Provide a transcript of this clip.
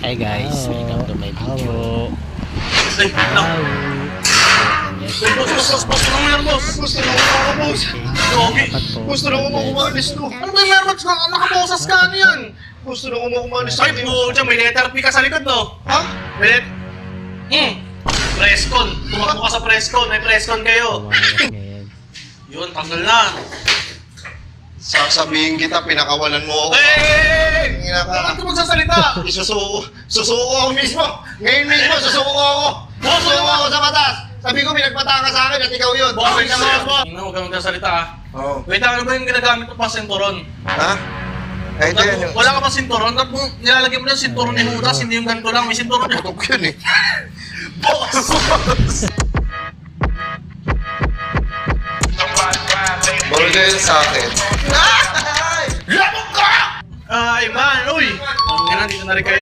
Hi guys, welcome to my video. Ay, no. Boss na mo yan, boss. Gusto na ako, boss. Gogi. Gusto na ako umalis to. Ano ba yung meron? Nakabosas ka ano yan? Gusto na ako umalis Ay, po, dyan, may letter P ka sa likod, no? Ha? May letter... Presscon. Tumakbo ka sa Presscon. May Presscon kayo. Yun, tanggal na. Sasabihin kita, pinakawalan mo ako. Hey! Tingnan ka. Bakit ka magsasalita? Susuko ako mismo. Ngayon mismo, susuko ako. Susuko ako sa batas. Sabi ko, pinagpataka sa akin at ikaw yun. Boss, Bakit naman? huwag ka magsasalita, ha? Oo. Wait, ano ba yung ginagamit mo pang sinturon? Ha? Ay, ito yan yung... Wala ka pang sinturon? Nilalagay mo na yung sinturon ni Judas, hindi yung ganito lang. May sinturon yun. Tutok yun eh. Boss! Burger sa akin. Ay! Labog ka! Ay, man! Uy! Ang ina, dito na rin kayo.